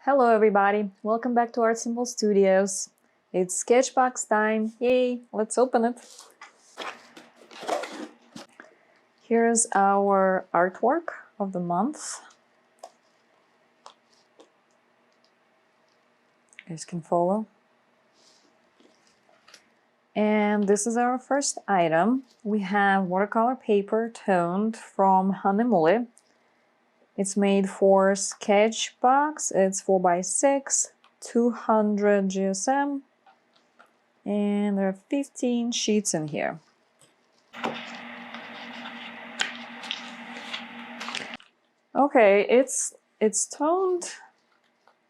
Hello everybody, welcome back to Art Symbol Studios. It's Sketchbox time, yay, let's open it. Here's our artwork of the month. You guys can follow. And this is our first item. We have watercolor paper toned from Hanemule. It's made for Sketchbox. It's 4x6, 200 GSM, and there are 15 sheets in here. Okay, it's toned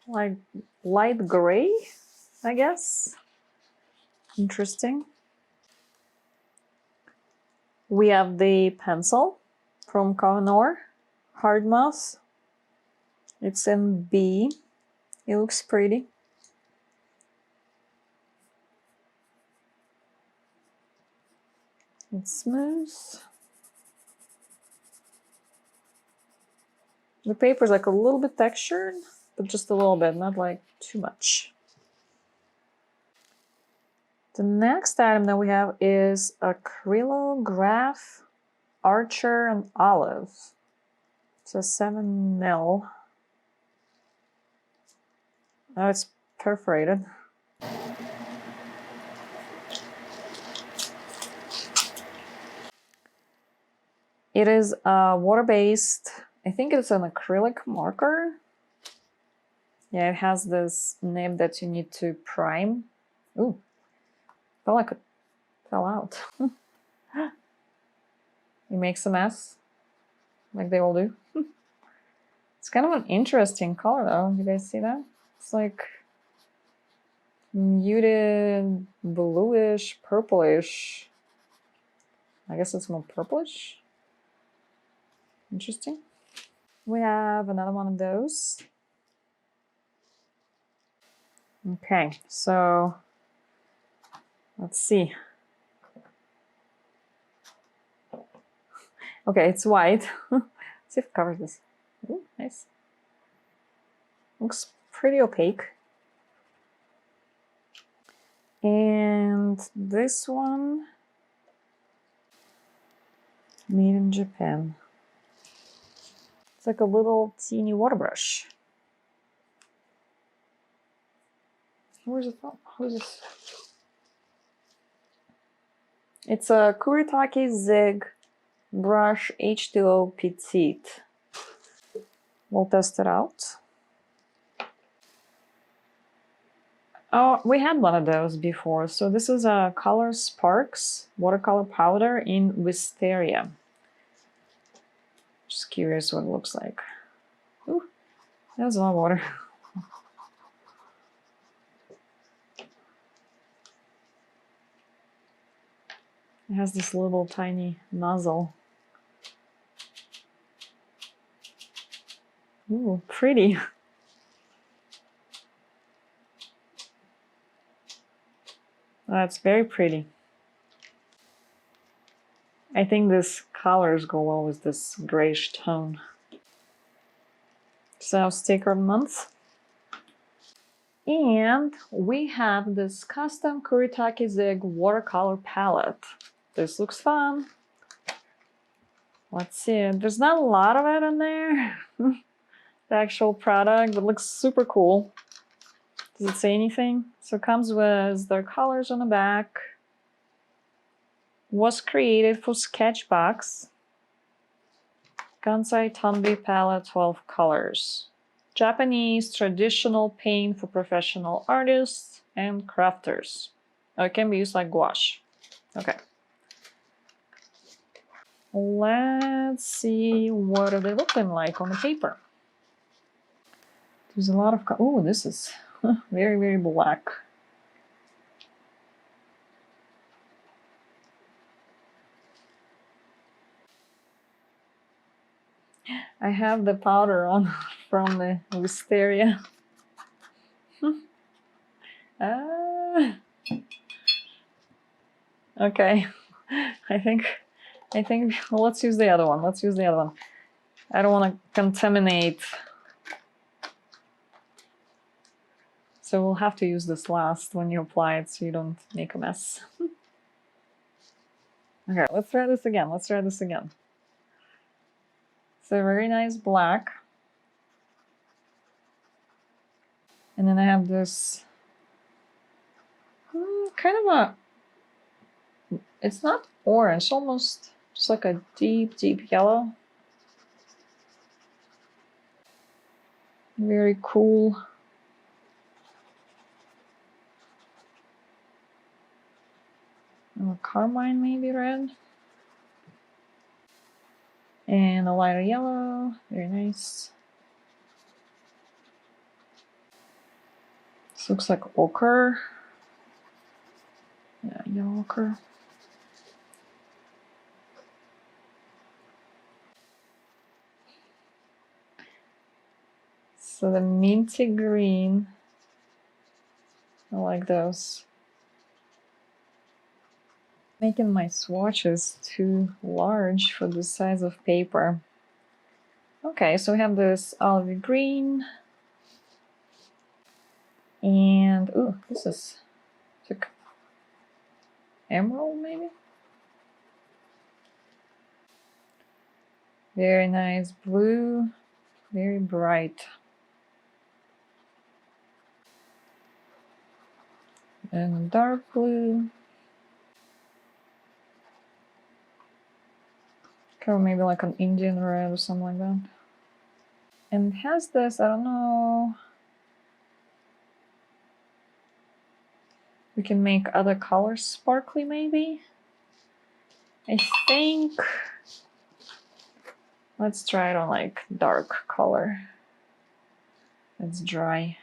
like light gray, I guess. Interesting. We have the pencil from Koh-i-Noor, Hardmouse. It's in B. It looks pretty. It's smooth. The paper is like a little bit textured, but just a little bit, not like too much. The next item that we have is Acrylograph Archer and Olive. It's a 7mm. Oh, it's perforated. It is water-based. I think it's an acrylic marker. Yeah, it has this nib that you need to prime. Ooh, felt like it fell out. It makes a mess, like they all do. It's kind of an interesting color though. You guys see that? It's like muted bluish, purplish. I guess it's more purplish. Interesting. We have another one of those. Okay, so let's see. Okay, it's white. Let's see if it covers this. Ooh, nice. Looks pretty opaque. And this one, made in Japan. It's like a little teeny water brush. Where's it from? Who's this? It's a Kuritaki Zig Brush H2O Petite. We'll test it out. Oh, we had one of those before. So this is a Color Sparks watercolor powder in Wisteria. Just curious what it looks like. Ooh, that was a lot of water. It has this little tiny nozzle. Ooh, pretty. That's very pretty. I think this colors go well with this grayish tone. So sticker month. And we have this custom Kuritaki Zig watercolor palette. This looks fun. Let's see. There's not a lot of it in there. The actual product, but looks super cool. Does it say anything? So it comes with their colors on the back. Was created for Sketchbox. Kansai Tanbi palette, 12 colors. Japanese traditional paint for professional artists and crafters. Oh, it can be used like gouache. Okay. Let's see what are they looking like on the paper. There's a lot of, oh, this is very, very black. I have the powder on from the Wisteria. Okay, I think, well, let's use the other one. Let's use the other one. I don't want to contaminate So we'll have to use this last when you apply it so you don't make a mess. Okay, let's try this again. Let's try this again. So very nice black. And then I have this kind of a, it's not orange, almost just like a deep, deep yellow. Very cool. A carmine, maybe red. And a lighter yellow, very nice. This looks like ochre. Yeah, yellow ochre. So the minty green, I like those. Making my swatches too large for the size of paper. Okay, so we have this olive green. And, ooh, this is like emerald maybe? Very nice blue, very bright. And dark blue. Kind of maybe like an Indian red or something like that. And it has this, I don't know. We can make other colors sparkly maybe. I think. Let's try it on like dark color. It's dry.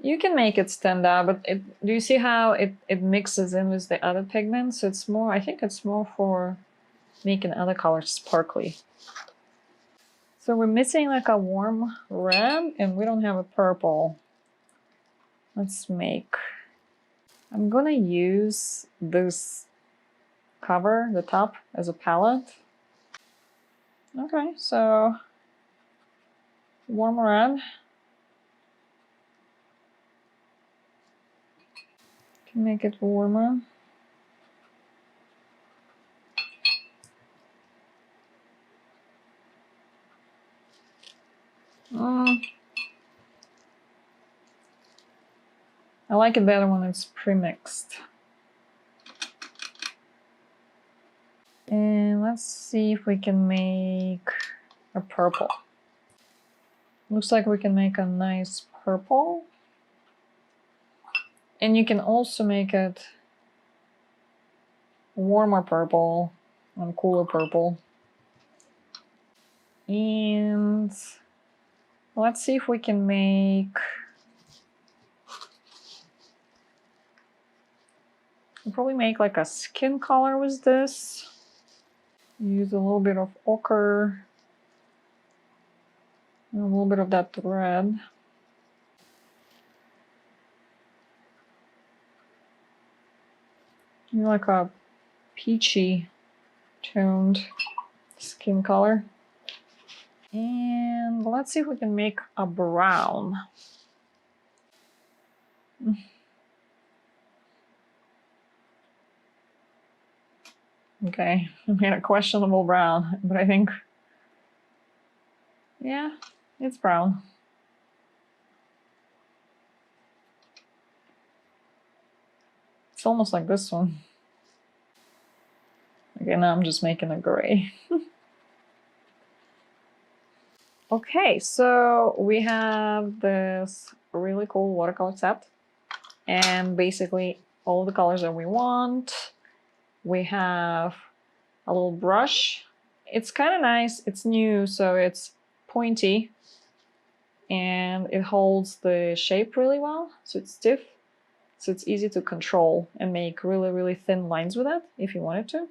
You can make it stand out, but do you see how it mixes in with the other pigments? It's more, I think it's more for making other colors sparkly. So we're missing like a warm red and we don't have a purple. Let's make, I'm gonna use this cover, the top, as a palette. Okay, so warm red. Can make it warmer. I like it better when it's pre-mixed. And let's see if we can make a purple. Looks like we can make a nice purple. And you can also make it warmer purple and cooler purple. And let's see if we can make, we'll probably make like a skin color with this. Use a little bit of ochre and a little bit of that red. Like a peachy toned skin color. And let's see if we can make a brown. Okay, I made a questionable brown, but I think, yeah, it's brown. It's almost like this one. Okay, now I'm just making a gray. Okay, so we have this really cool watercolor set and basically all the colors that we want. We have a little brush. It's kind of nice. It's new, so it's pointy and it holds the shape really well. So it's stiff, so it's easy to control and make really, really thin lines with it if you wanted to.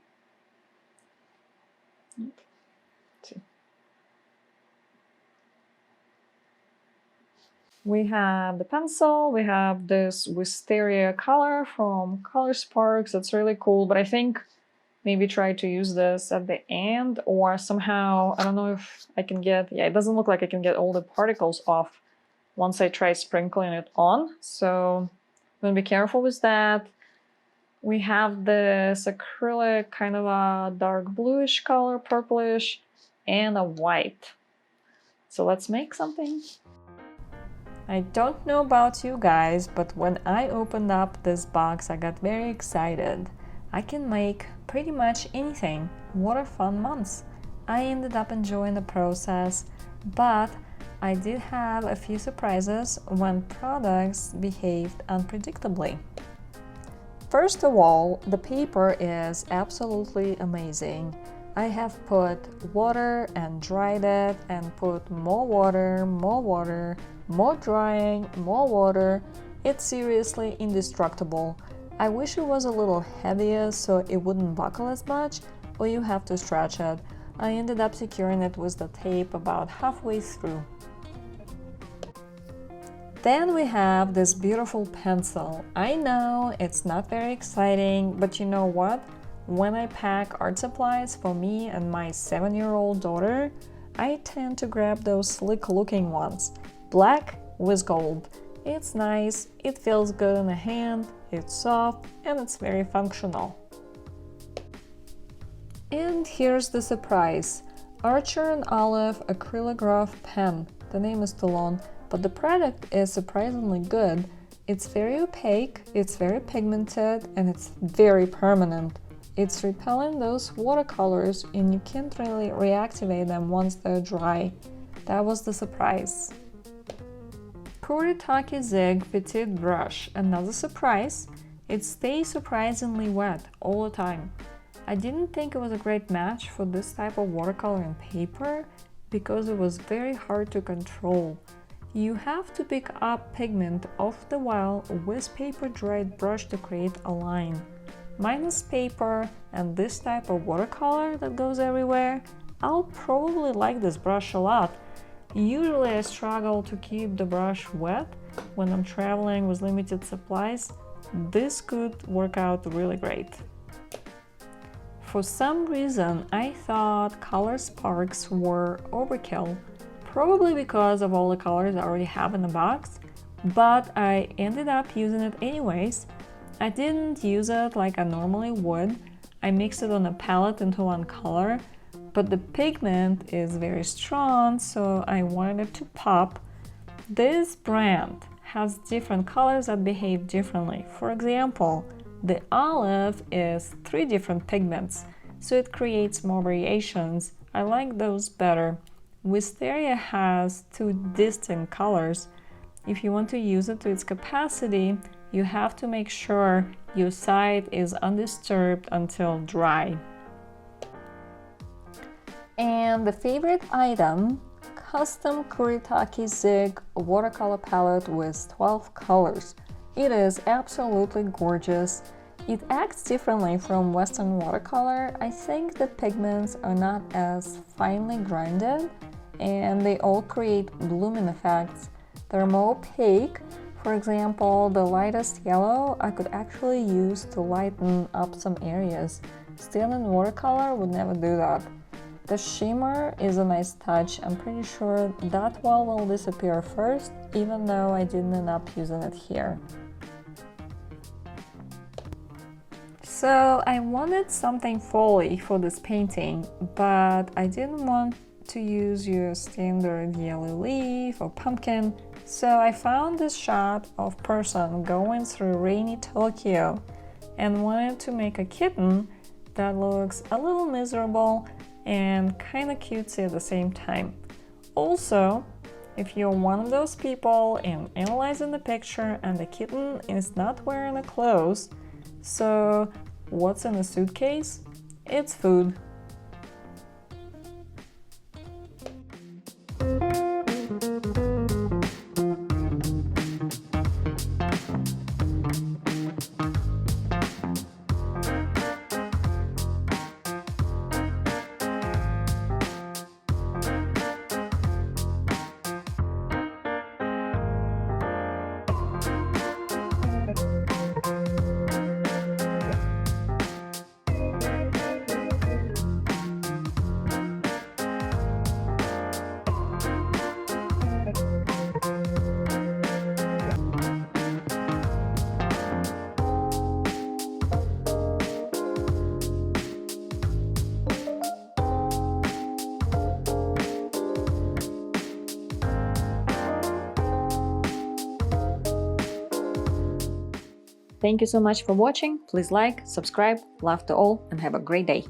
We have the pencil, we have this wisteria color from Color Sparks. That's really cool, but I think maybe try to use this at the end, or somehow, I don't know if I can get, yeah, it doesn't look like I can get all the particles off once I try sprinkling it on. So I'm gonna be careful with that. We have this acrylic, kind of a dark bluish color, purplish, and a white. So let's make something. I don't know about you guys, but when I opened up this box, I got very excited. I can make pretty much anything. What a fun month. I ended up enjoying the process, but I did have a few surprises when products behaved unpredictably. First of all, the paper is absolutely amazing. I have put water and dried it and put more water, more drying, more water. It's seriously indestructible. I wish it was a little heavier so it wouldn't buckle as much, or you have to stretch it. I ended up securing it with the tape about halfway through. Then we have this beautiful pencil. I know it's not very exciting, but you know what? When I pack art supplies for me and my 7-year-old daughter, I tend to grab those slick looking ones. Black with gold. It's nice, it feels good in the hand, it's soft, and it's very functional. And here's the surprise. Archer and Olive acrylograph pen. The name is too long, but the product is surprisingly good. It's very opaque, it's very pigmented, and it's very permanent. It's repelling those watercolors and you can't really reactivate them once they're dry. That was the surprise. Kuritaki Zig Petite Brush. Another surprise. It stays surprisingly wet all the time. I didn't think it was a great match for this type of watercolor and paper because it was very hard to control. You have to pick up pigment off the while with paper dried brush to create a line. Minus paper and this type of watercolor that goes everywhere, I'll probably like this brush a lot. Usually I struggle to keep the brush wet when I'm traveling with limited supplies. This could work out really great. For some reason, I thought color sparks were overkill, probably because of all the colors I already have in the box, but I ended up using it anyways. I didn't use it like I normally would. I mixed it on a palette into one color, but the pigment is very strong, so I wanted it to pop. This brand has different colors that behave differently. For example, the olive is 3 different pigments, so it creates more variations. I like those better. Wisteria has 2 distinct colors. If you want to use it to its capacity, you have to make sure your side is undisturbed until dry. And the favorite item, custom Kuritaki Zig watercolor palette with 12 colors. It is absolutely gorgeous. It acts differently from Western watercolor. I think the pigments are not as finely grinded and they all create blooming effects. They're more opaque. For example, the lightest yellow I could actually use to lighten up some areas. Standard watercolor would never do that. The shimmer is a nice touch. I'm pretty sure that wall will disappear first, even though I didn't end up using it here. So I wanted something folly for this painting, but I didn't want to use your standard yellow leaf or pumpkin. So I found this shot of person going through rainy Tokyo and wanted to make a kitten that looks a little miserable and kind of cutesy at the same time. Also, if you're one of those people and analyzing the picture and the kitten is not wearing the clothes, so what's in the suitcase? It's food. Thank you so much for watching. Please like, subscribe, love to all, and have a great day.